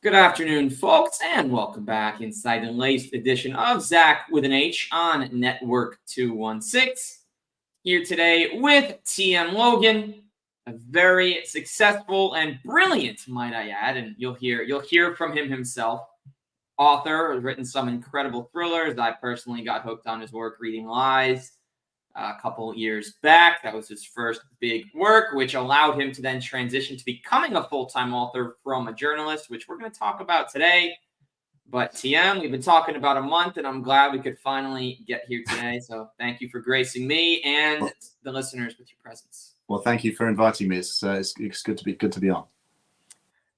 Good afternoon, folks, and welcome back inside the latest edition of Zach with an H on Network 216. Here today with TM Logan, a very successful and brilliant, might I add, and you'll hear from him himself. Author, has written some incredible thrillers. I personally got hooked on his work reading Lies a couple years back. That was his first big work, which allowed him to then transition to becoming a full-time author from a journalist, which we're going to talk about today. But TM, we've been talking about a month, and I'm glad we could finally get here today. So thank you for gracing me and the listeners with your presence. Well, thank you for inviting me. It's good to be on.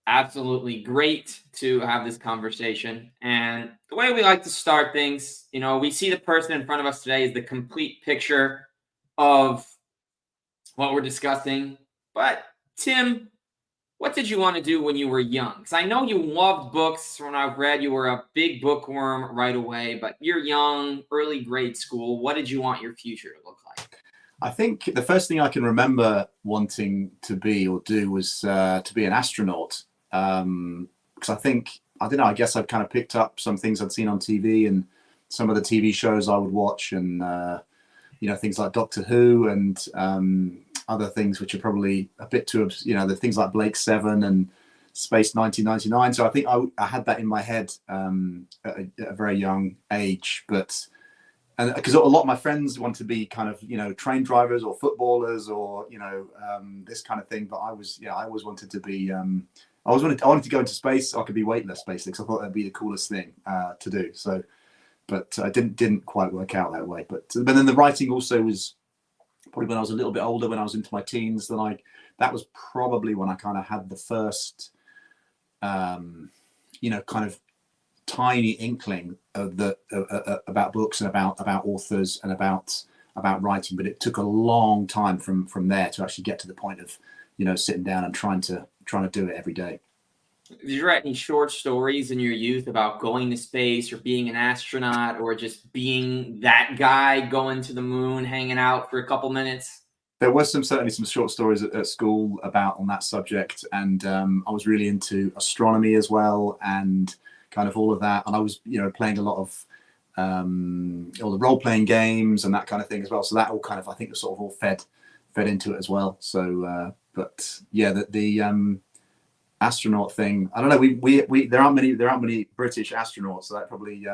Absolutely great to have this conversation. And the way we like to start things, we see the person in front of us today is the complete picture of what we're discussing. But Tim, what did you want to do when you were young? Because I know you loved books. When I've read, you were a big bookworm right away, but you're young, early grade school. What did you want your future to look like? I think the first thing I can remember wanting to be or do was to be an astronaut. Because I guess I'd kind of picked up some things I'd seen on TV and some of the TV shows I would watch, and things like Doctor Who and other things which are probably a bit too, the things like Blake 7 and Space 1999. So I think I had that in my head at a very young age, but because a lot of my friends want to be kind of train drivers or footballers or this kind of thing, but I always wanted to be. I wanted to go into space so I could be weightless, basically, because I thought that'd be the coolest thing to do. So, but I didn't quite work out that way. But then the writing also was probably when I was a little bit older, when I was into my teens. That was probably when I kind of had the first, kind of tiny inkling of about books and about authors and about writing. But it took a long time from there to actually get to the point of sitting down and trying to do it every day. Did you write any short stories in your youth about going to space or being an astronaut or just being that guy going to the moon, hanging out for a couple minutes? There was certainly some short stories at school on that subject, and I was really into astronomy as well, and kind of all of that. And I was playing a lot of all the role-playing games and that kind of thing as well. So that all kind of, I think, sort of all fed into it as well. So. But yeah, the astronaut thing, I don't know. We there aren't many British astronauts, so that probably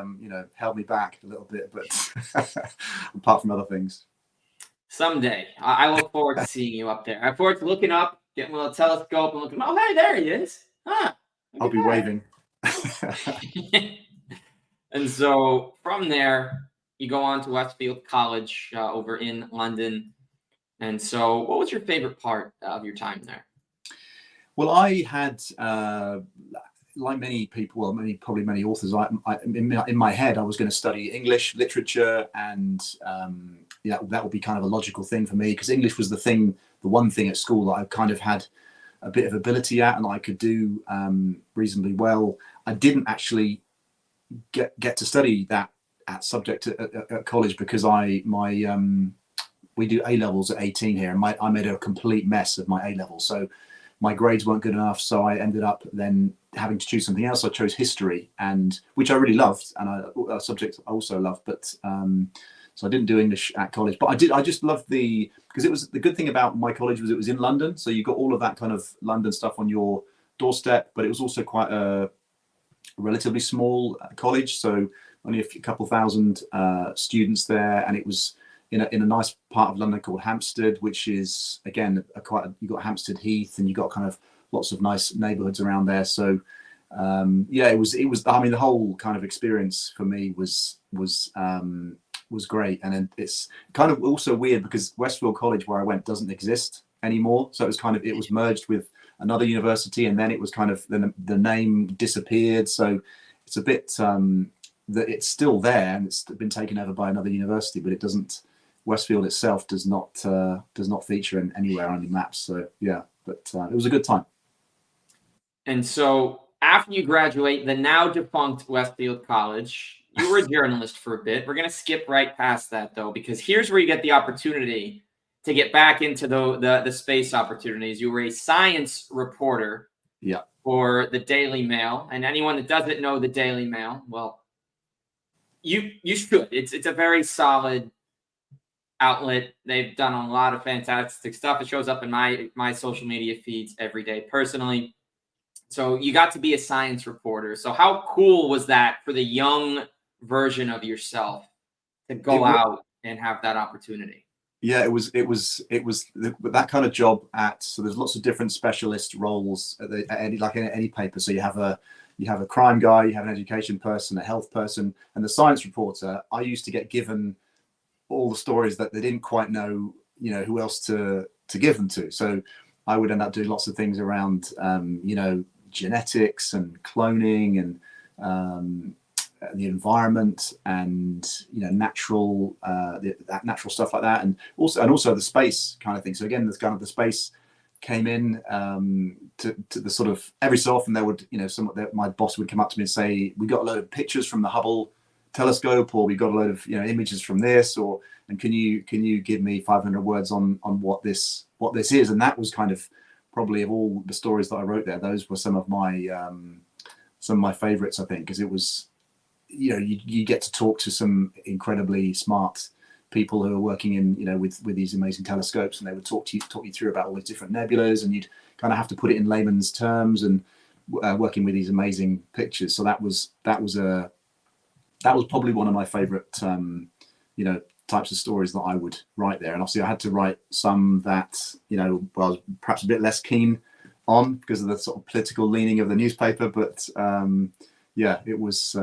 held me back a little bit. But apart from other things, someday I look forward to seeing you up there. I look forward to looking up, getting a little telescope, and looking. Oh, hey, there he is. I'll be waving. And so from there, you go on to Westfield College over in London. And so, what was your favorite part of your time there? Well, I had, like many people, probably many authors, in my head, I was going to study English literature, and that would be kind of a logical thing for me, because English was the one thing at school that I kind of had a bit of ability at, and I could do reasonably well. I didn't actually get to study that subject at college because we do A levels at 18 here, and I made a complete mess of my A levels. So my grades weren't good enough. So I ended up then having to choose something else. I chose history, which I really loved, and a subject I also loved. But so I didn't do English at college, but I just loved because it was the good thing about my college was it was in London, so you got all of that kind of London stuff on your doorstep. But it was also quite a relatively small college, so only a couple thousand students there, and it was in a nice part of London called Hampstead, which is again you got Hampstead Heath, and you got kind of lots of nice neighbourhoods around there. So it was. I mean, the whole kind of experience for me was great, and it's kind of also weird because Westfield College, where I went, doesn't exist anymore. So it was merged with another university, and then it was kind of the name disappeared. So it's a bit that it's still there, and it's been taken over by another university, but it doesn't. Westfield itself does not feature anywhere on the maps. So yeah, but it was a good time. And so after you graduate the now defunct Westfield College, you were a journalist for a bit. We're going to skip right past that, though, because here's where you get the opportunity to get back into the space opportunities. You were a science reporter Yeah. for the Daily Mail. And anyone that doesn't know the Daily Mail, well, you should. It's a very solid outlet. They've done a lot of fantastic stuff. It shows up in my social media feeds every day personally. So you got to be a science reporter. So how cool was that for the young version of yourself to go out and have that opportunity? Yeah, that kind of job so there's lots of different specialist roles at any paper. So you have a crime guy, you have an education person, a health person, and the science reporter. I used to get given all the stories that they didn't quite know, who else to give them to. So I would end up doing lots of things around, genetics and cloning and the environment and natural natural stuff like that, and also the space kind of thing. So again, there's kind of the space came in to the sort of every so often there would my boss would come up to me and say, we got a load of pictures from the Hubble telescope, or we got a load of images from this, and can you give me 500 words on what this is? And that was kind of probably of all the stories that I wrote there, those were some of my favorites, I think, because it was you get to talk to some incredibly smart people who are working in with these amazing telescopes, and they would talk you through about all these different nebulas, and you'd kind of have to put it in layman's terms, and working with these amazing pictures. So that was probably one of my favorite types of stories that I would write there. And obviously I had to write some that I was perhaps a bit less keen on because of the sort of political leaning of the newspaper, but it was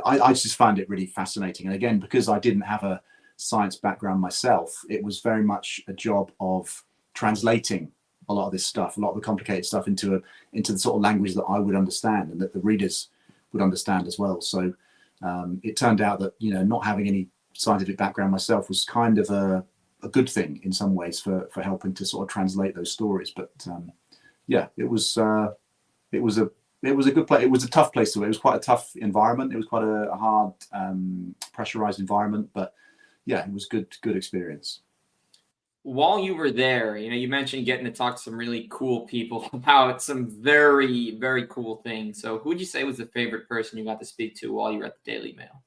I just found it really fascinating. And again, because I didn't have a science background myself, it was very much a job of translating a lot of this stuff, a lot of the complicated stuff into the sort of language that I would understand and that the readers would understand as well. So it turned out that not having any scientific background myself was kind of a good thing in some ways for helping to sort of translate those stories. But it was a good place. It was a tough place to work. It was quite a tough environment. It was quite a hard, pressurized environment. But yeah, it was good experience. While you were there, you mentioned getting to talk to some really cool people about some very, very cool things. So who would you say was the favorite person you got to speak to while you were at the Daily Mail?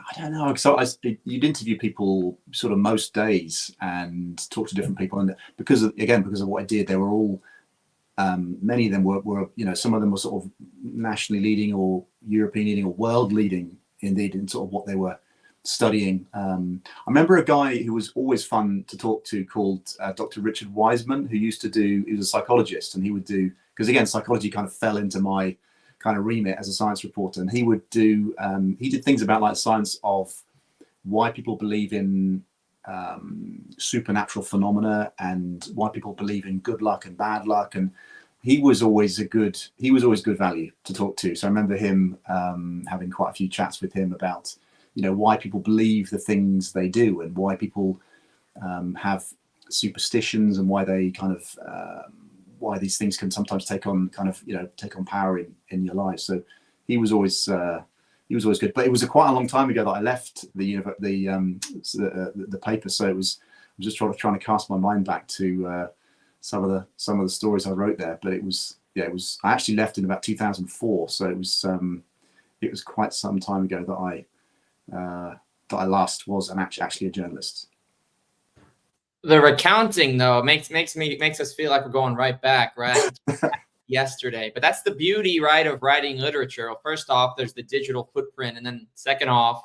I don't know. So you'd interview people sort of most days and talk to different people. And because of what I did, they were all, many of them were some of them were sort of nationally leading or European leading or world leading indeed in sort of what they were studying. I remember a guy who was always fun to talk to called Dr. Richard Wiseman, who he was a psychologist, and he would do, because again, psychology kind of fell into my kind of remit as a science reporter, and he did things about like science of why people believe in supernatural phenomena and why people believe in good luck and bad luck, and he was always good value to talk to. So I remember him having quite a few chats with him about why people believe the things they do, and why people have superstitions, and why they kind of why these things can sometimes take on power in your life. So he was always good. But it was quite a long time ago that I left the paper. So I was just trying to cast my mind back to some of the stories I wrote there. But it was I actually left in about 2004. So it was quite some time ago that I last was actually a journalist. The recounting, though, makes us feel like we're going right back, right? Yesterday. But that's the beauty, right, of writing literature. Well, first off, there's the digital footprint, and then second off,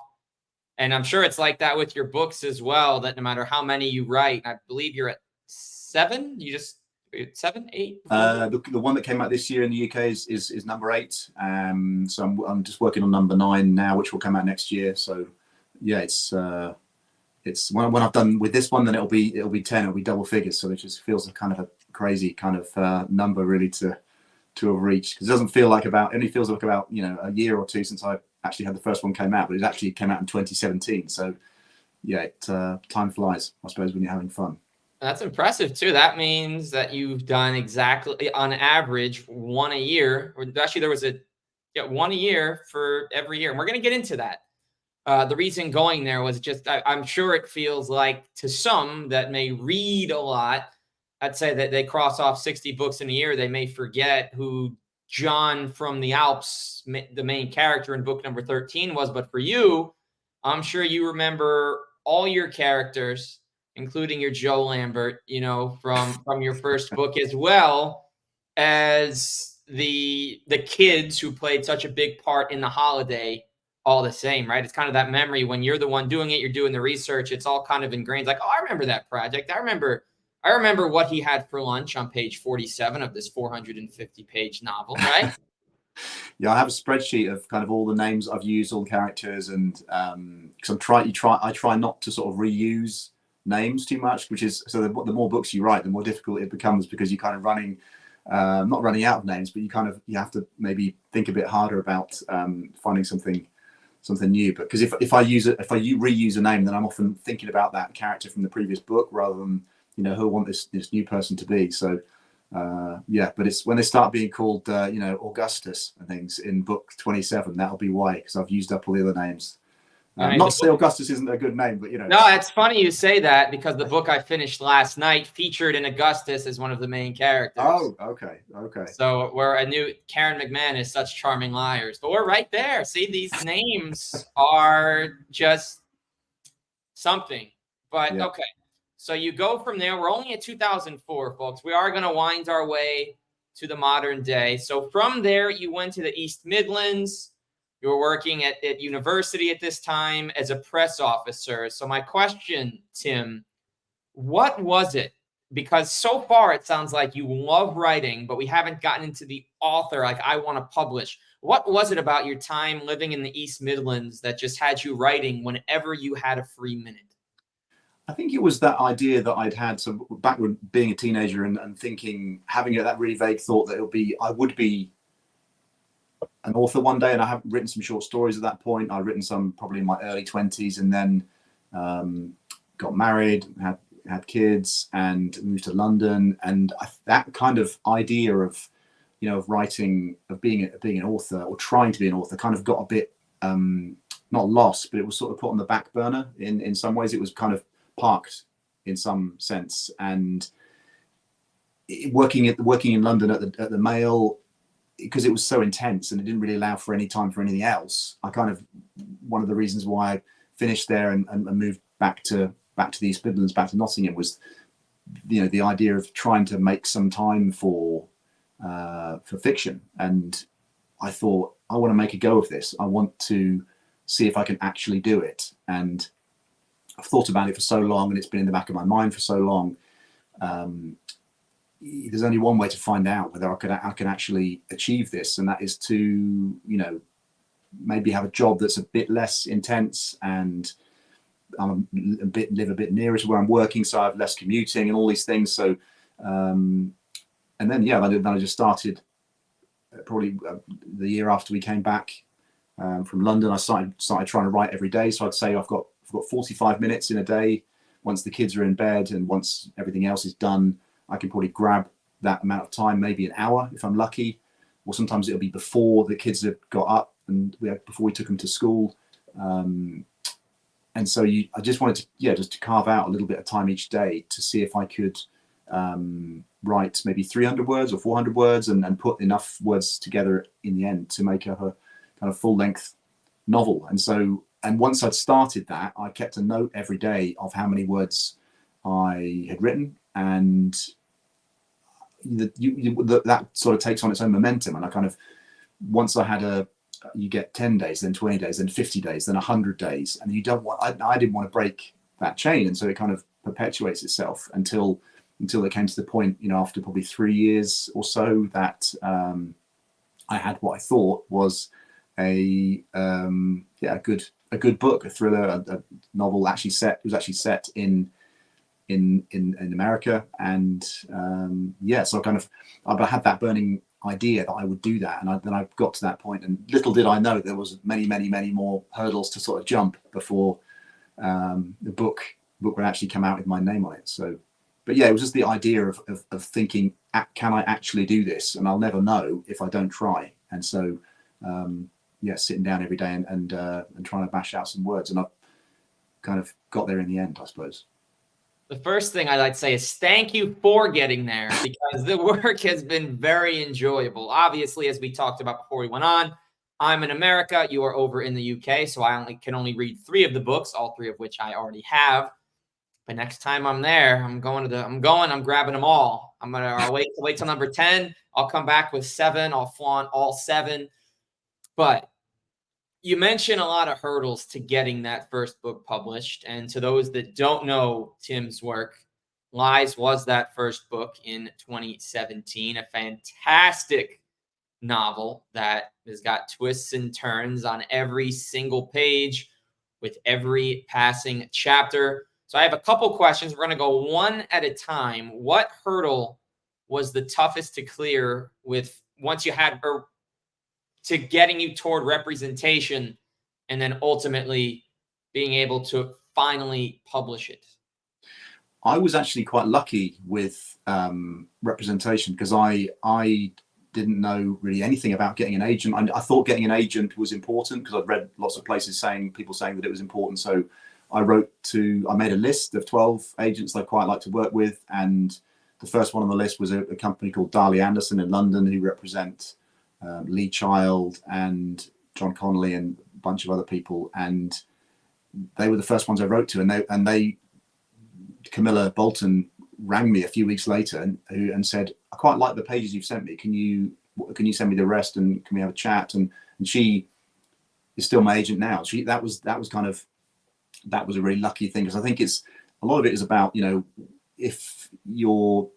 and I'm sure it's like that with your books as well, that no matter how many you write, I believe you're at 7. You just 7, 8. The one that came out this year in the UK is number 8. So I'm just working on number 9 now, which will come out next year. So yeah, it's when I've done with this one, then it'll be 10. It'll be double figures. So it just feels like kind of a crazy kind of number really to have reached, because it doesn't feel like it only feels like about a year or two since I actually had the first one came out, but it actually came out in 2017. So yeah, time flies, I suppose, when you're having fun. That's impressive too. That means that you've done exactly on average one a year. Or actually, there was one a year for every year, and we're going to get into that. The reason going there was just I'm sure it feels like to some that may read a lot I'd say that they cross off 60 books in a year, they may forget who John from the Alps, the main character in book number 13 was. But for you, I'm sure you remember all your characters, including your Joe Lambert, from your first book, as well as the kids who played such a big part in the holiday all the same, right? It's kind of that memory when you're the one doing it, you're doing the research, it's all kind of ingrained. Like, oh, I remember that project. I remember what he had for lunch on page 47 of this 450-page novel, right? Yeah, I have a spreadsheet of kind of all the names I've used, all the characters, and because I try not to sort of reuse names too much, which is so the more books you write, the more difficult it becomes, because you're kind of not running out of names, but you have to maybe think a bit harder about finding something new. But because if I reuse a name, then I'm often thinking about that character from the previous book rather than who I want this new person to be. So yeah, but it's when they start being called Augustus and things in book 27, that'll be why, because I've used up all the other names. Not to say Augustus isn't a good name, but No, it's funny you say that, because the book I finished last night featured in Augustus as one of the main characters. Oh, okay. So I knew Karen McMahon is such charming liars, but we're right there. See, these names are just something. But yeah. Okay, so you go from there. We're only at 2004, folks. We are going to wind our way to the modern day. So from there, you went to the East Midlands. You were working at university at this time as a press officer. So my question, Tim, what was it? Because so far it sounds like you love writing, but we haven't gotten into the author, like I want to publish. What was it about your time living in the East Midlands that just had you writing whenever you had a free minute? I think it was that idea that I'd had back when being a teenager and thinking, having that really vague thought that I would be an author one day. And I have written some short stories at that point. I'd written some probably in my early 20s, and then got married, had kids, and moved to London. And that kind of idea of writing, of being an author or trying to be an author, kind of got a bit not lost, but it was sort of put on the back burner in some ways. It was kind of parked in some sense. And working in London at the Mail, because it was so intense and it didn't really allow for any time for anything else, one of the reasons why I finished there and moved back to the East Midlands, back to Nottingham, was the idea of trying to make some time for fiction. And I thought, I want to make a go of this. I want to see if I can actually do it. And I've thought about it for so long, and it's been in the back of my mind for so long. There's only one way to find out whether I can actually achieve this, and that is to maybe have a job that's a bit less intense, and live a bit nearer to where I'm working, so I have less commuting and all these things. So and then I just started probably the year after we came back from London. I started trying to write every day. So I'd say I've got 45 minutes in a day. Once the kids are in bed and once everything else is done, I can probably grab that amount of time, maybe an hour if I'm lucky, or sometimes it'll be before the kids have got up and before we took them to school. And so I just wanted to, just to carve out a little bit of time each day to see if I could write maybe 300 words or 400 words and put enough words together in the end to make a kind of full length novel. And once I'd started that, I kept a note every day of how many words I had written, and that sort of takes on its own momentum. And I kind of, once I had you get 10 days, then 20 days, then 50 days, then 100 days. And I didn't want to break that chain. And so it kind of perpetuates itself until it came to the point, after probably 3 years or so, that I had what I thought was a good book, a thriller, a novel it was actually set in America. And so I had that burning idea that I would do that, and then I got to that point, and little did I know there was many more hurdles to sort of jump before the book would actually come out with my name on it. So, but yeah, it was just the idea of thinking, can I actually do this? And I'll never know if I don't try. And so sitting down every day and trying to bash out some words, and I've kind of got there in the end, I suppose. The first thing I'd like to say is thank you for getting there, because the work has been very enjoyable. Obviously, as we talked about before we went on, I'm in America, you are over in the UK, so I can only read 3 of the books, all 3 of which I already have. But next time I'm there, I'm grabbing them all. I'll wait till number 10. I'll come back with 7. I'll flaunt all 7. But you mentioned a lot of hurdles to getting that first book published. And to those that don't know Tim's work, Lies was that first book in 2017, a fantastic novel that has got twists and turns on every single page with every passing chapter. So I have a couple questions. We're going to go one at a time. What hurdle was the toughest to clear with once you had or to getting you toward representation and then ultimately being able to finally publish it? I was actually quite lucky with representation, because I didn't know really anything about getting an agent. I thought getting an agent was important because I'd read lots of places people saying that it was important. So I made a list of 12 agents I'd quite like to work with, and the first one on the list was a company called Darley Anderson in London, who represent Lee Child and John Connolly and a bunch of other people, and they were the first ones I wrote to, and they Camilla Bolton rang me a few weeks later and said, I quite like the pages you've sent me. Can you send me the rest, and can we have a chat? And she is still my agent now. That was a really lucky thing, because I think a lot of it is about, if your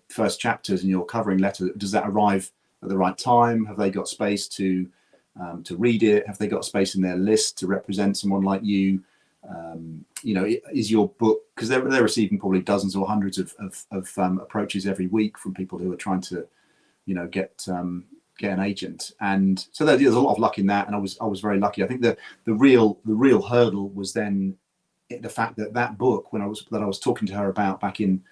first chapters and your covering letter, does that arrive at the right time? Have they got space to read it? Have they got space in their list to represent someone like you? Is your book, because they're receiving probably dozens or hundreds of approaches every week from people who are trying to get an agent, and so there's a lot of luck in that, and I was very lucky. I think the real hurdle was then the fact that book, that I was talking to her about back in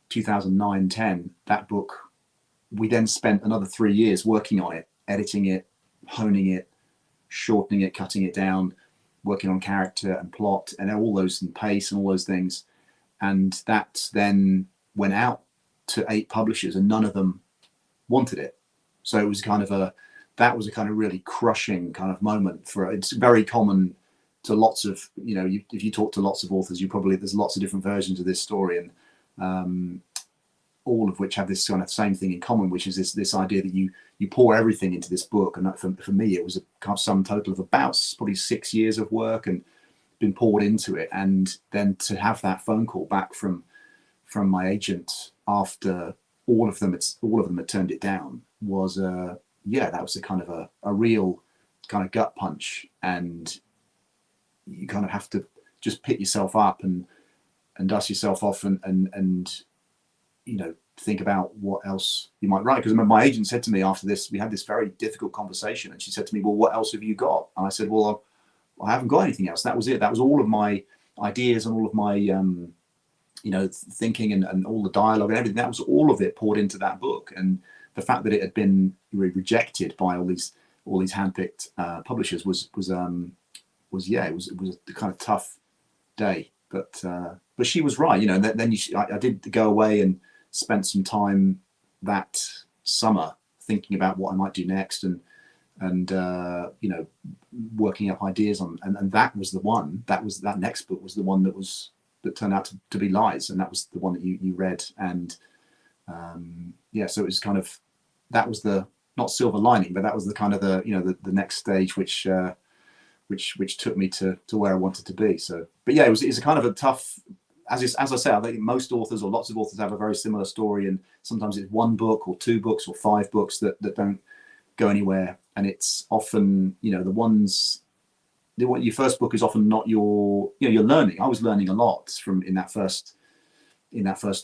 2009-10, that book, we then spent another 3 years working on it, editing it, honing it, shortening it, cutting it down, working on character and plot and all those, and pace and all those things. And that then went out to 8 publishers, and none of them wanted it. So it was that was a kind of really crushing kind of moment. It's very common to lots of, if you talk to lots of authors, there's lots of different versions of this story, and all of which have this kind of same thing in common, which is this idea that you pour everything into this book. And that, for me, it was a kind of sum total of about probably 6 years of work and been poured into it. And then to have that phone call back from my agent after all of them had turned it down was that was a kind of a real kind of gut punch. And you kind of have to just pick yourself up and dust yourself off and think about what else you might write. Because my agent said to me after this, we had this very difficult conversation, and she said to me, well, what else have you got? And I said, well, I haven't got anything else. That was it. That was all of my ideas and all of my thinking and all the dialogue and everything. That was all of it poured into that book. And the fact that it had been rejected by all these handpicked publishers was a kind of tough day. But she was right, and then I did go away and spent some time that summer thinking about what I might do next, and working up ideas on, and that was the one. That next book was the one that turned out to be Lies, and that was the one that you read. And so it was kind of, that was the, not silver lining, but that was the kind of the next stage which took me to where I wanted to be. So, but yeah, it's a kind of a tough, as I say, I think most authors, or lots of authors, have a very similar story, and sometimes it's 1 book or 2 books or 5 books that don't go anywhere. And it's often, your first book is often not you're learning. I was learning a lot in that first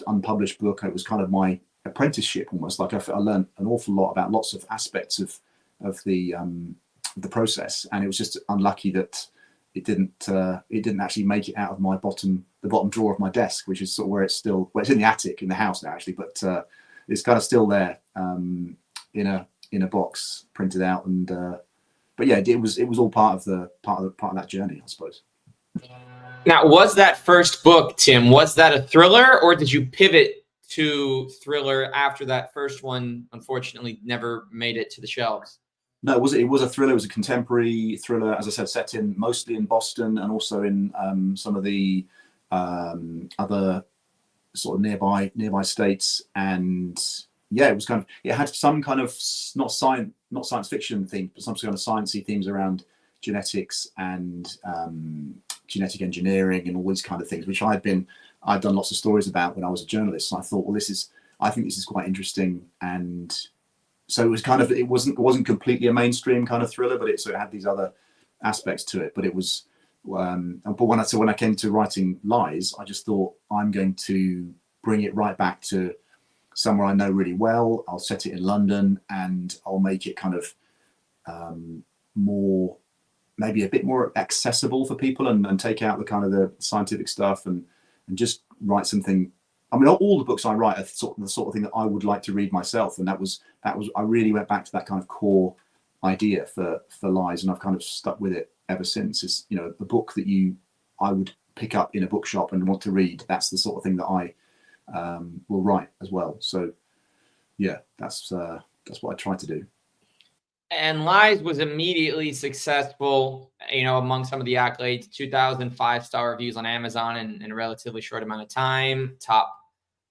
unpublished book. It was kind of my apprenticeship almost. Like I learned an awful lot about lots of aspects of the process, and it was just unlucky that it didn't actually make it out of the bottom drawer of my desk, which is sort of where it's in the attic in the house now, actually, but it's kind of still there in a box printed out. And but yeah, it was all part of that journey, I suppose. Now, was that first book, Tim, was that a thriller, or did you pivot to thriller after that first one unfortunately never made it to the shelves? No, it was a thriller. It was a contemporary thriller, as I said, set in mostly in Boston and also in some of the other sort of nearby states. And yeah, it was kind of, it had some kind of not science fiction theme, but some kind of sciencey themes around genetics and genetic engineering and all these kind of things, which I'd done lots of stories about when I was a journalist. And I thought, well, I think this is quite interesting. And so it was kind of, it wasn't completely a mainstream kind of thriller, but it had these other aspects to it. But it was, but when I came to writing Lies, I just thought, I'm going to bring it right back to somewhere I know really well. I'll set it in London, and I'll make it kind of more, maybe a bit more accessible for people, and take out the kind of the scientific stuff, and just write something. I mean, all the books I write are the sort of thing that I would like to read myself, and that was I really went back to that kind of core idea for Lies, and I've kind of stuck with it ever since. It's, you know, the book that I would pick up in a bookshop and want to read. That's the sort of thing that I will write as well. So yeah, that's what I try to do. And Lies was immediately successful, you know, among some of the accolades. 2005-star reviews on Amazon in a relatively short amount of time. Top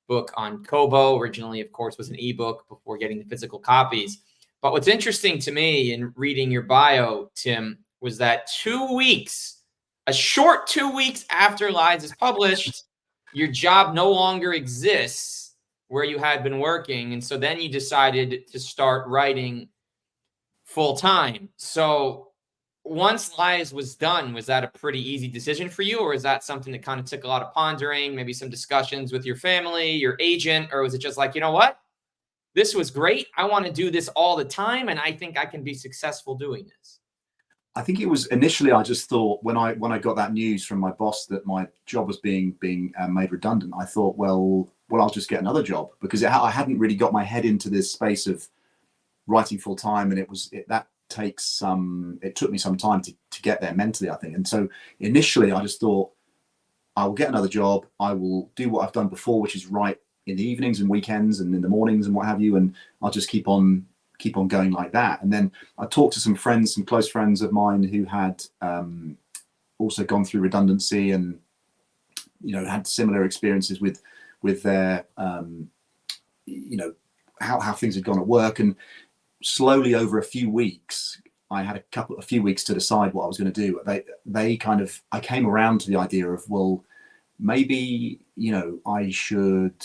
book on Kobo. Originally, of course, was an ebook before getting the physical copies. But what's interesting to me in reading your bio, Tim, was that 2 weeks, a short 2 weeks after Lies is published, your job no longer exists where you had been working. And so then you decided to start writing full time. So once Lies was done, was that a pretty easy decision for you, or is that something that kind of took a lot of pondering, maybe some discussions with your family, your agent, or was it just like, you know what, this was great, I want to do this all the time, and I think I can be successful doing this? I think it was initially, I just thought, when I got that news from my boss that my job was being made redundant, I thought, well, I'll just get another job, because I hadn't really got my head into this space of writing full time, and it took me some time to get there mentally, I think. And so initially I just thought, I will get another job, I will do what I've done before, which is write in the evenings and weekends and in the mornings and what have you, and I'll just keep on going like that. And then I talked to some close friends of mine who had also gone through redundancy, and, you know, had similar experiences with their you know, how things had gone at work. And slowly, over a few weeks, I had a few weeks to decide what I was going to do. I came around to the idea of, well, maybe, you know, I should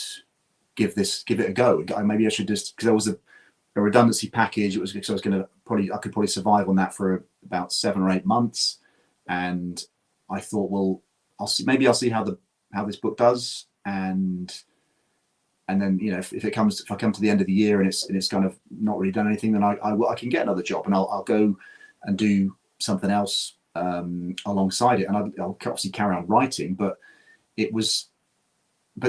give it a go. Maybe I should just, because there was a redundancy package. It was because I could probably survive on that for about 7 or 8 months. And I thought, well, I'll see how this book does. And then, you know, if I come to the end of the year and it's kind of not really done anything, then I can get another job, and I'll go and do something else alongside it, and I'll obviously carry on writing. But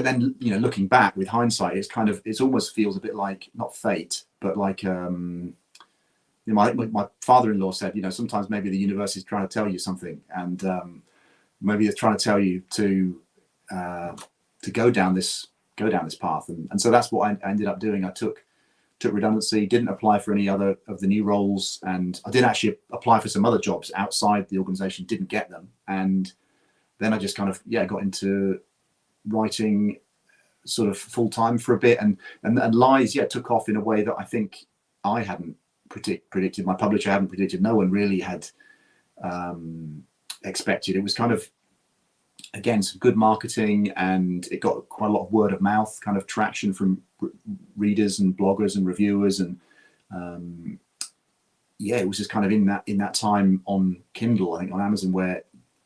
then, you know, looking back with hindsight, it almost feels a bit like, not fate, but like, you know, my father-in-law said, you know, sometimes maybe the universe is trying to tell you something, and maybe they're trying to tell you to go down this path. And so that's what I ended up doing. I took redundancy, didn't apply for any other of the new roles, and I did actually apply for some other jobs outside the organization, didn't get them. And then I just kind of, got into writing sort of full time for a bit, and Lies took off in a way that I think I hadn't predicted. My publisher hadn't predicted. No one really had expected. It was kind of, again, some good marketing, and it got quite a lot of word of mouth kind of traction from readers and bloggers and reviewers. And it was just kind of in that time on Kindle, I think on Amazon,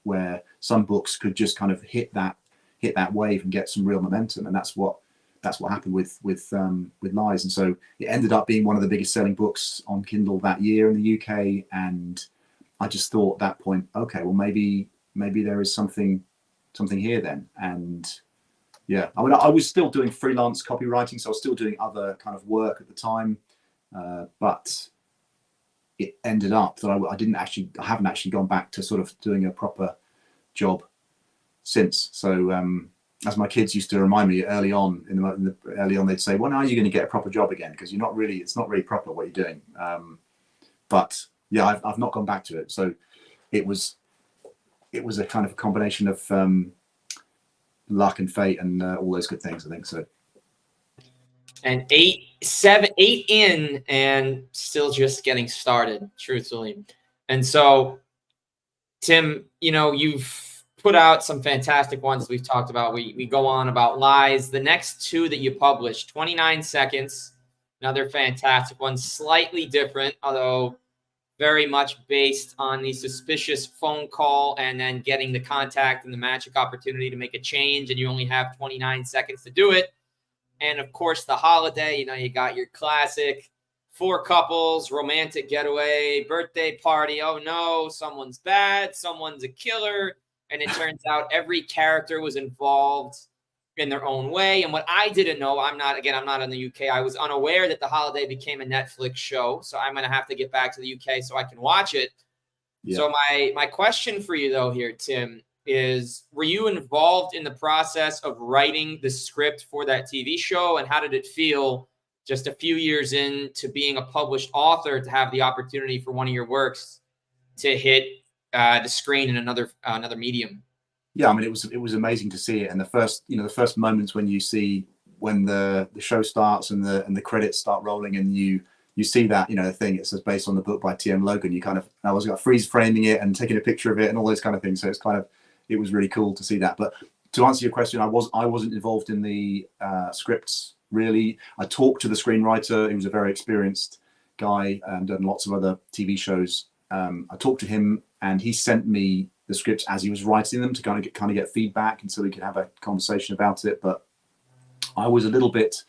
where some books could just kind of hit that wave and get some real momentum. And that's what happened with Lies. And so it ended up being one of the biggest selling books on Kindle that year in the UK. And I just thought at that point, okay, well, maybe there is something here then. And I mean, I was still doing freelance copywriting, so I was still doing other kind of work at the time, but it ended up that I haven't actually gone back to sort of doing a proper job since. So as my kids used to remind me early on, early on, they'd say, "When are you going to get a proper job again? Because it's not really proper what you're doing." But yeah, I've not gone back to it. So it was a kind of a combination of luck and fate and all those good things, I think. So. And 8 in, and still just getting started, truthfully. And so, Tim, you've put out some fantastic ones we've talked about. We go on about lies. The next two that you published, 29 Seconds, another fantastic one, slightly different, although very much based on the suspicious phone call and then getting the contact and the magic opportunity to make a change, and you only have 29 seconds to do it. And of course, the holiday, you got your classic 4 couples, romantic getaway, birthday party. Oh no, someone's bad, someone's a killer. And it turns out every character was involved in their own way. And what I didn't know, I'm not in the UK. I was unaware that the holiday became a Netflix show. So I'm going to have to get back to the UK so I can watch it. Yeah. So my question for you though here, Tim, is were you involved in the process of writing the script for that TV show? And how did it feel just a few years into being a published author to have the opportunity for one of your works to hit the screen in another medium? Yeah, I mean, it was amazing to see it. And the first moments when the show starts and the credits start rolling and you see that, the thing, it says based on the book by T.M. Logan, I was freeze framing it and taking a picture of it and all those kind of things. So it was really cool to see that. But to answer your question, I wasn't involved in the scripts really. I talked to the screenwriter. He was a very experienced guy and done lots of other TV shows. I talked to him and he sent me the scripts as he was writing them to kind of get feedback, and so we could have a conversation about it. But I was a little bit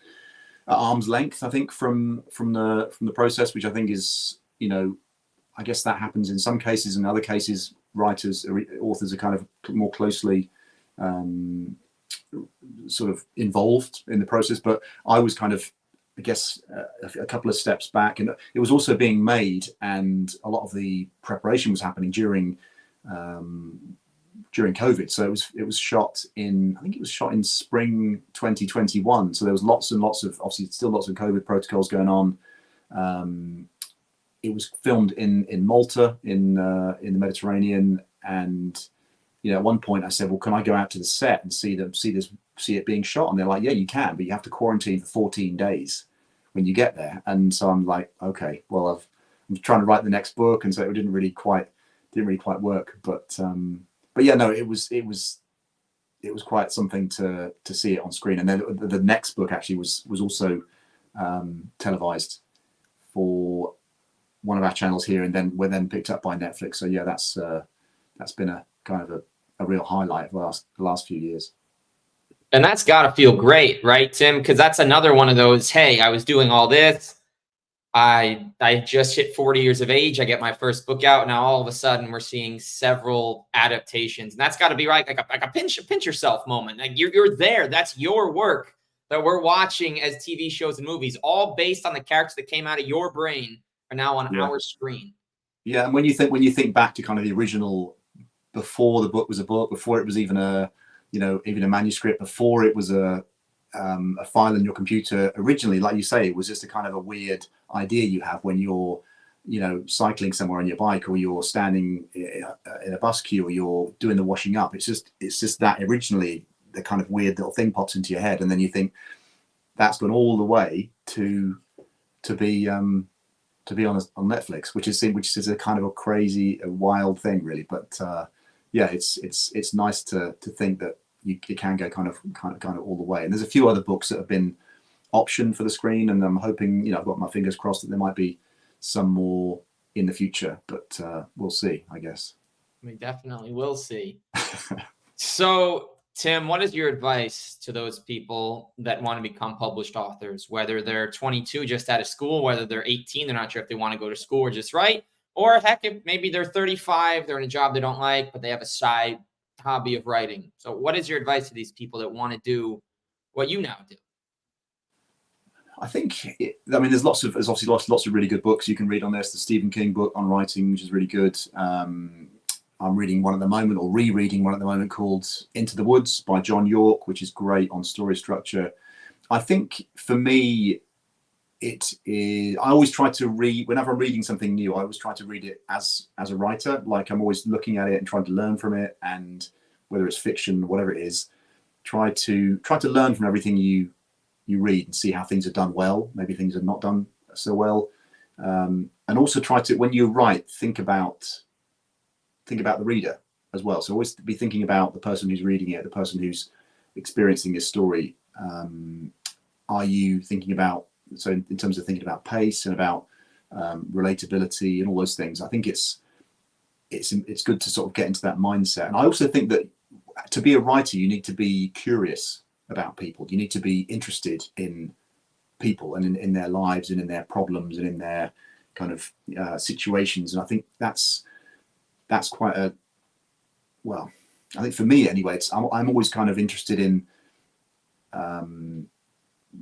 at arm's length, I think, from the process, which I think is, I guess that happens in some cases. In other cases, authors are kind of more closely sort of involved in the process. But I was kind of, I guess, a couple of steps back, and it was also being made, and a lot of the preparation was happening during COVID. So it was shot in, I think it was shot in spring 2021. So there was lots and lots of, obviously still lots of COVID protocols going on. It was filmed in Malta, in the Mediterranean, and at one point I said, well, can I go out to the set and see it being shot? And they're like, yeah, you can, but you have to quarantine for 14 days when you get there. And so I'm like, okay, well, I'm trying to write the next book, and so it didn't really quite work. But yeah, no, it was quite something to see it on screen. And then the next book actually was also televised for one of our channels here, and then we're picked up by Netflix. So yeah, that's been a kind of a real highlight of the last few years. And that's got to feel great, right, Tim? Because that's another one of those, hey, I was doing all this. I just hit 40 years of age. I get my first book out. Now all of a sudden we're seeing several adaptations. And that's got to be right, like a pinch yourself moment. Like you're there. That's your work that we're watching as TV shows and movies, all based on the characters that came out of your brain are now on our screen. Yeah, and when you think back to kind of the original, before the book was a book, before it was even even a manuscript, before it was a file in your computer, originally, like you say, it was just a kind of a weird idea you have when you're cycling somewhere on your bike, or you're standing in a bus queue, or you're doing the washing up. It's just that originally the kind of weird little thing pops into your head, and then you think that's gone all the way to be on Netflix, which is a kind of a crazy, a wild thing, really. But yeah, it's nice to think that it can go kind of all the way. And there's a few other books that have been optioned for the screen, and I'm hoping, I've got my fingers crossed that there might be some more in the future, but we'll see, I guess. We definitely will see. So, Tim, what is your advice to those people that want to become published authors, whether they're 22 just out of school, whether they're 18, they're not sure if they want to go to school or just write, or heck, if maybe they're 35, they're in a job they don't like, but they have a side hobby of writing. So what is your advice to these people that want to do what you now do? I think, there's obviously lots of really good books you can read on this. The Stephen King book on writing, which is really good. I'm reading one at the moment, or rereading one at the moment, called Into the Woods by John York, which is great on story structure. I think for me, it is. I always try to read, whenever I'm reading something new, I always try to read it as a writer. Like, I'm always looking at it and trying to learn from it, and whether it's fiction, whatever it is, try to learn from everything you read and see how things are done well. Maybe things are not done so well, and also try to, when you write, think about the reader as well. So always be thinking about the person who's reading it, the person who's experiencing this story. Are you thinking about, so in terms of thinking about pace and about relatability and all those things, I think it's good to sort of get into that mindset. And I also think that to be a writer, you need to be curious about people. You need to be interested in people and in their lives and in their problems and in their kind of situations. And I think that's quite a, well, I think for me anyway, I'm always kind of interested in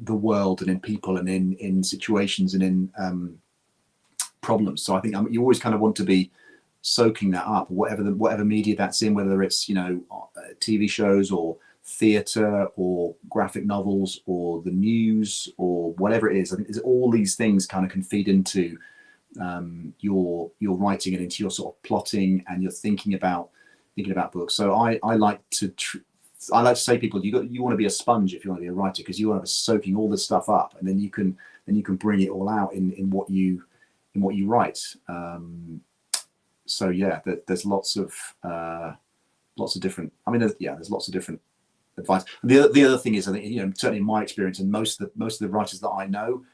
the world and in people and in situations and in problems. So I think you always kind of want to be soaking that up, whatever media that's in, whether it's, TV shows or theatre or graphic novels or the news or whatever it is. I think all these things kind of can feed into your writing and into your sort of plotting and your thinking about books. So I like to say to people, you want to be a sponge if you want to be a writer, because you want to be soaking all this stuff up, and then you can bring it all out in what you write. So yeah, there's lots of different. I mean, there's lots of different advice. The other thing is, I think, certainly in my experience, and most of the writers that I know,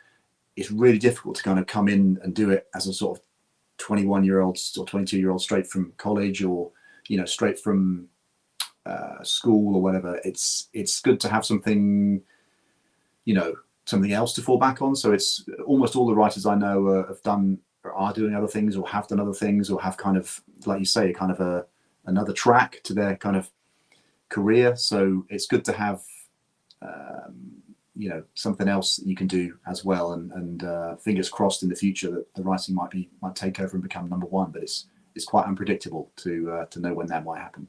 it's really difficult to kind of come in and do it as a sort of 21-year-old or 22-year-old straight from college, or straight from school or whatever. It's good to have something else to fall back on. So it's almost all the writers I know are doing other things, or have done other things, or have kind of, like you say, kind of another track to their kind of career. So it's good to have something else that you can do as well, and fingers crossed in the future that the writing might take over and become number one. But it's quite unpredictable to know when that might happen.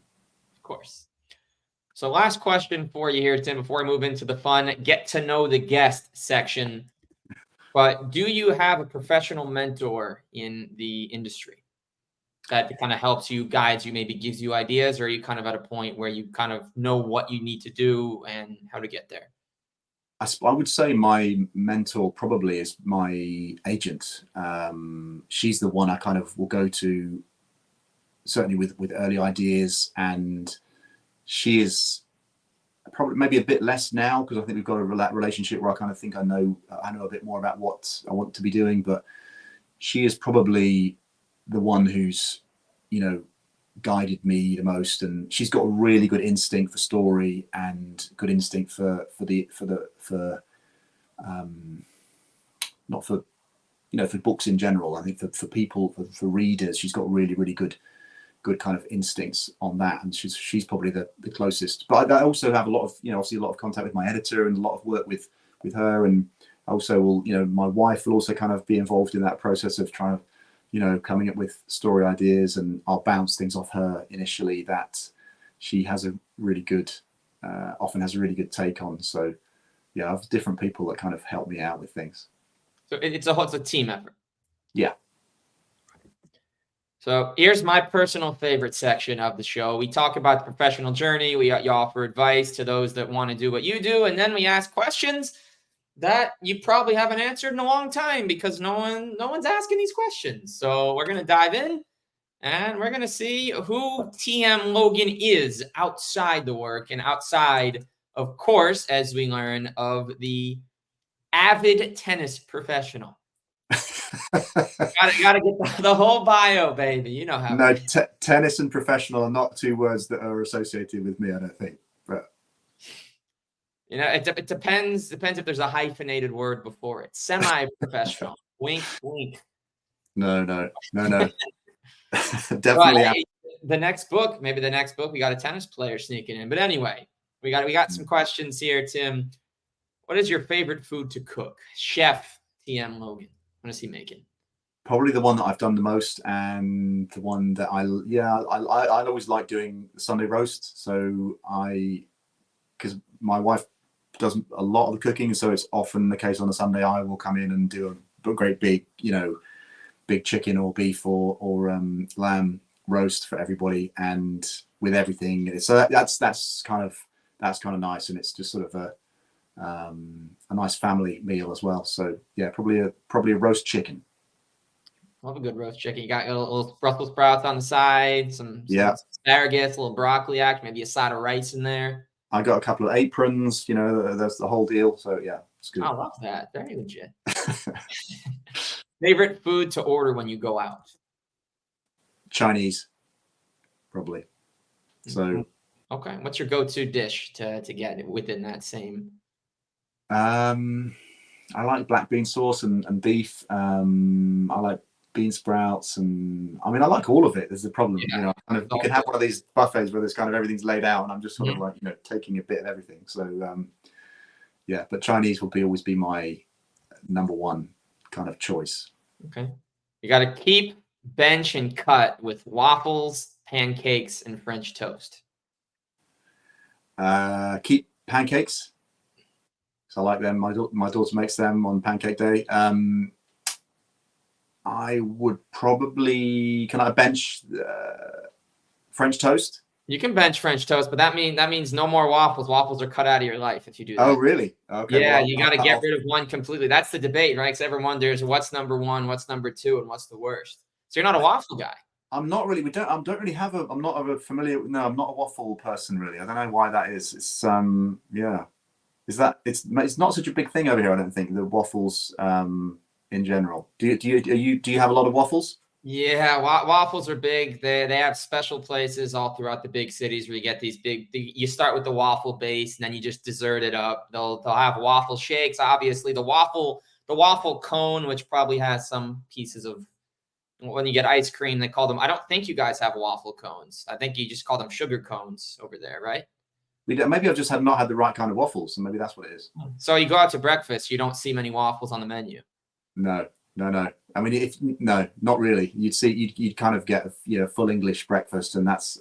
Of course. So last question for you here, Tim, before we move into the fun get to know the guest section. But do you have a professional mentor in the industry that kind of helps you, guides you, maybe gives you ideas, or are you kind of at a point where you kind of know what you need to do and how to get there? I would say my mentor probably is my agent. She's the one I kind of will go to, certainly with early ideas, and she is probably maybe a bit less now, because I think we've got a relationship where I kind of think I know a bit more about what I want to be doing. But she is probably the one who's guided me the most, and she's got a really good instinct for story and good instinct for not for for books in general. I think for people, for readers, she's got really, really good kind of instincts on that, and she's probably the closest. But I also have a lot of obviously a lot of contact with my editor and a lot of work with her, and also will my wife will also kind of be involved in that process of trying to coming up with story ideas, and I'll bounce things off her initially that she has a really good often has a really good take on. So yeah, I have different people that kind of help me out with things. So it's a team effort. Yeah. So here's my personal favorite section of the show. We talk about the professional journey. You offer advice to those that want to do what you do. And then we ask questions that you probably haven't answered in a long time, because no one's asking these questions. So we're going to dive in, and we're going to see who TM Logan is outside the work, and outside, of course, as we learn, of the avid tennis professional. Gotta get the whole bio, baby. You know how. No, tennis and professional are not two words that are associated with me, I don't think. But it depends if there's a hyphenated word before it. Semi-professional. Wink, wink. No. Definitely. But the next book, we got a tennis player sneaking in. But anyway, we got some questions here, Tim. What is your favorite food to cook? Chef TM Logan. What is he making? Probably the one that I've done the most, and the one that I always like doing the Sunday roast. So because my wife does a lot of the cooking, so it's often the case on a Sunday I will come in and do a great big, big chicken or beef or lamb roast for everybody, and with everything. So that's kind of nice, and it's just sort of a nice family meal as well. So yeah, probably a roast chicken. Love a good roast chicken. You got little Brussels sprouts on the side, some asparagus, a little broccoli, maybe a side of rice in there. I got a couple of aprons, that's the whole deal. So yeah, it's good. I love that. Very legit. Favorite food to order when you go out? Chinese, probably. So okay, what's your go-to dish to get within that same? I like black bean sauce and beef. I like bean sprouts, and I like all of it. There's the problem, you can have one of these buffets where there's kind of everything's laid out, and I'm just sort of like taking a bit of everything. So yeah, but Chinese will always be my number one kind of choice. Okay, you got to keep, bench, and cut with waffles, pancakes, and French toast. Keep pancakes. So I like them. My daughter makes them on Pancake Day. I would probably. Can I bench French toast? You can bench French toast, but that means no more waffles. Waffles are cut out of your life if you do that. Oh, really? Okay. Yeah, well, you got to get rid of one completely. That's the debate, right? Because everyone wonders what's number one, what's number two, and what's the worst. So you're not a waffle guy. I'm not really. I don't really have a. I'm not familiar. No, I'm not a waffle person really. I don't know why that is. It's yeah. Is that it's not such a big thing over here? I don't think the waffles in general. Do you have a lot of waffles? Yeah, waffles are big. They have special places all throughout the big cities where you get these you start with the waffle base and then you just dessert it up. They'll have waffle shakes, obviously. The waffle cone, which probably has some pieces of, when you get ice cream, they call them, I don't think you guys have waffle cones. I think you just call them sugar cones over there, right? Maybe I've just not had the right kind of waffles, and maybe that's what it is. So you go out to breakfast, you don't see many waffles on the menu. No. I mean, not really. You'd kind of get full English breakfast, and that's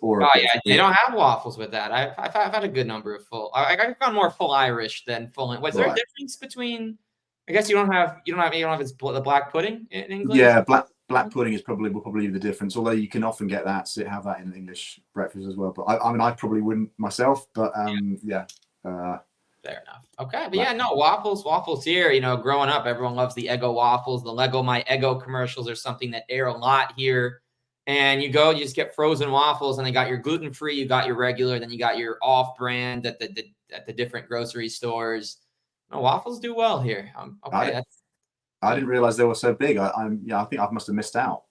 they don't have waffles with that. I've had a good number of full. I've gone more full Irish than full. Was there a difference between? I guess you don't have the black pudding in England. Yeah, black pudding will probably be the difference. Although you can often get that, have that in an English breakfast as well. But I probably wouldn't myself. But yeah. Fair enough. Okay, but yeah, no, waffles here. Growing up, everyone loves the Eggo waffles. The Lego My Eggo commercials are something that air a lot here. And you just get frozen waffles, and they got your gluten-free, you got your regular, then you got your off-brand at the different grocery stores. No, waffles do well here. Okay, I didn't realize they were so big. I think I must have missed out.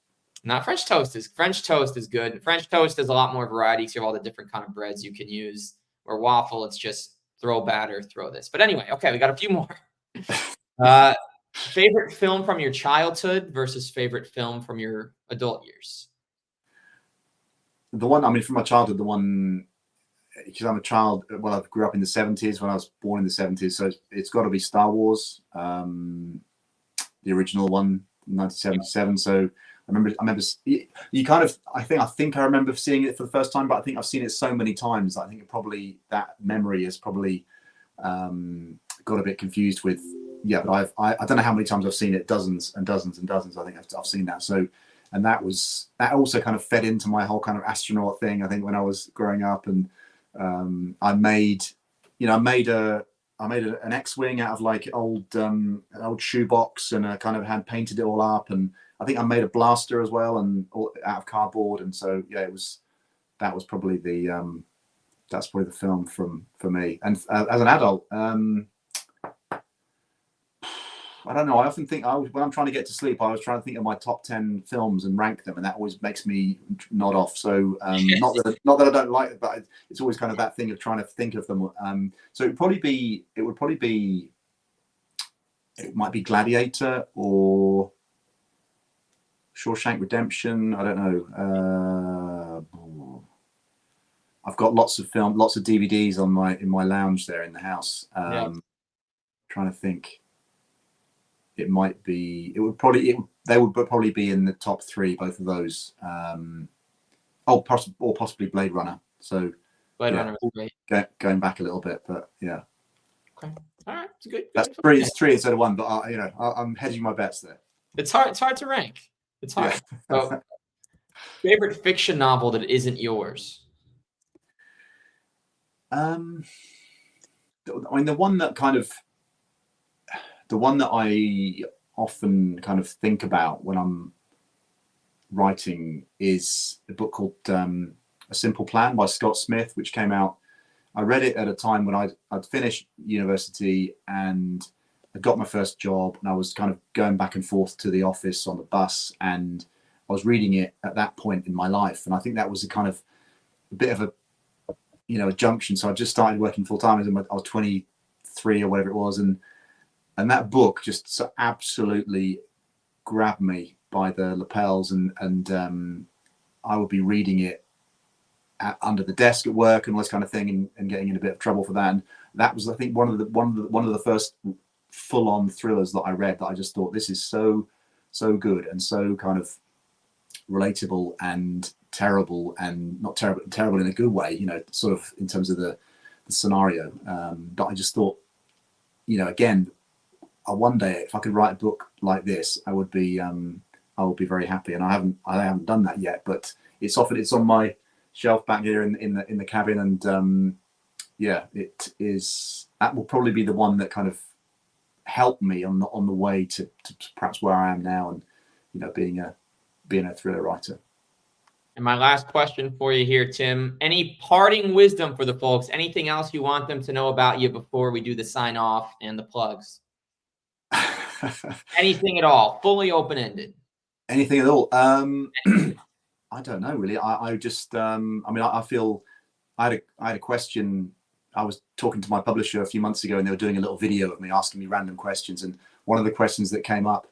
Now, French toast is good. French toast has a lot more variety because you have all the different kind of breads you can use. Or waffle, it's just throw batter, throw this. But anyway, okay, we got a few more. Favorite film from your childhood versus favorite film from your adult years? The one, from my childhood, because I'm a child, well, I grew up in the 70s when I was born in the 70s, so it's got to be Star Wars, the original one, 1977. So I remember you kind of, I think I remember seeing it for the first time, but I think I've seen it so many times. I think that memory has probably got a bit confused with, but I don't know how many times I've seen it, dozens and dozens and dozens. I think I've seen that. So, and that also kind of fed into my whole kind of astronaut thing, I think, when I was growing up. And I made an X-wing out of like an old shoebox, and I kind of hand painted it all up, and I think I made a blaster as well, and out of cardboard. And so yeah, that was probably the film for me. And as an adult, I don't know. I often think when I'm trying to get to sleep, I was trying to think of my top 10 films and rank them, and that always makes me nod off. So not that I don't like it, but it's always kind of that thing of trying to think of them. So it might be Gladiator or Shawshank Redemption. I don't know. I've got lots of DVDs in my lounge there in the house. Trying to think. it might be. They would probably be in the top 3, both of those. Or possibly Blade Runner. So Blade Runner was great. Going back a little bit, but yeah. Okay. All right. It's good. That's 3. It's 3 instead of 1, but I'm hedging my bets there. It's hard. It's hard to rank. It's hard. Yeah. So, favorite fiction novel that isn't yours? I mean, the one that I often kind of think about when I'm writing is a book called A Simple Plan by Scott Smith, which came out. I read it at a time when I'd finished university and I got my first job, and I was kind of going back and forth to the office on the bus, and I was reading it at that point in my life. And I think that was a bit of a junction. So I just started working full time. I was 23 or whatever it was, and that book just so absolutely grabbed me by the lapels, and I would be reading it under the desk at work and all this kind of thing, and getting in a bit of trouble for that. And that was, I think, one of the first full-on thrillers that I read that I just thought, this is so good and so kind of relatable and terrible, and not terrible in a good way, sort of in terms of the scenario. But I just thought, again, one day if I could write a book like this, I would be very happy. And I haven't done that yet, but it's on my shelf back here in the cabin, and it is. That will probably be the one that kind of helped me on the way to perhaps where I am now, and being a thriller writer. And my last question for you here, Tim, any parting wisdom for the folks? Anything else you want them to know about you before we do the sign off and the plugs? Anything at all, fully open-ended. Anything at all? I don't know really. I just I feel I had a question. I was talking to my publisher a few months ago, and they were doing a little video of me asking me random questions, and one of the questions that came up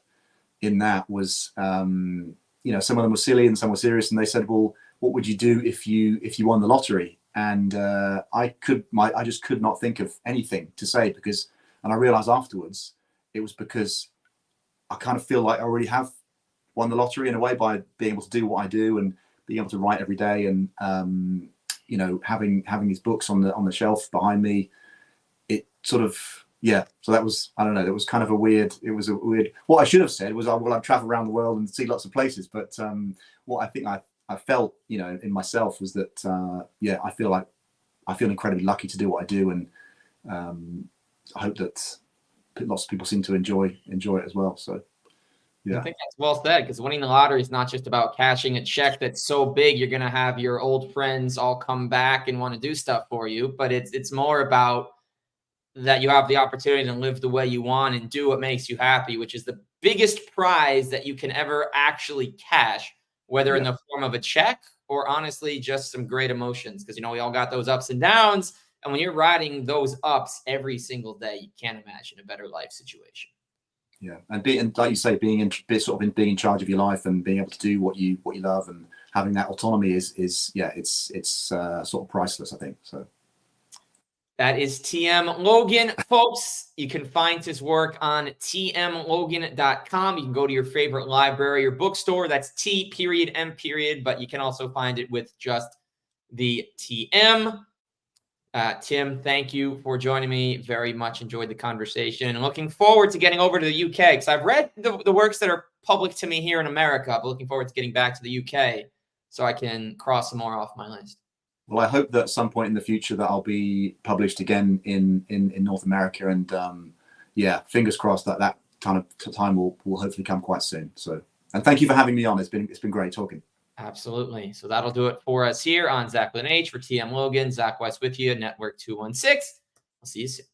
in that was some of them were silly and some were serious, and they said, well, what would you do if you won the lottery? And I just could not think of anything to say, and I realized afterwards it was because I kind of feel like I already have won the lottery in a way, by being able to do what I do and being able to write every day, and having these books on the shelf behind me. It sort of, so that was, I don't know, it was kind of a weird, what I should have said was, I'd travel around the world and see lots of places, but what I think I felt in myself was that I feel incredibly lucky to do what I do, and I hope that lots of people seem to enjoy it as well. So yeah, I think that's well said, because winning the lottery is not just about cashing a check that's so big you're going to have your old friends all come back and want to do stuff for you, but it's more about that you have the opportunity to live the way you want and do what makes you happy, which is the biggest prize that you can ever actually cash, whether in the form of a check or honestly just some great emotions, because we all got those ups and downs, and when you're riding those ups every single day, you can't imagine a better life situation. Yeah, and like you say, being in charge of your life and being able to do what you love and having that autonomy is sort of priceless, I think. So that is TM Logan, folks. You can find his work on tmlogan.com. You can go to your favorite library or bookstore. That's T.M. But you can also find it with just the TM. Tim, thank you for joining me. Very much enjoyed the conversation, and looking forward to getting over to the UK, because I've read the works that are public to me here in America, but looking forward to getting back to the UK so I can cross some more off my list. Well, I hope that at some point in the future that I'll be published again in North America, and fingers crossed that kind of time will hopefully come quite soon. So, and thank you for having me on. It's been great talking. Absolutely. So that'll do it for us here on Zach with an H. For TM Logan, Zach Weiss with you, Network 216. I'll see you soon.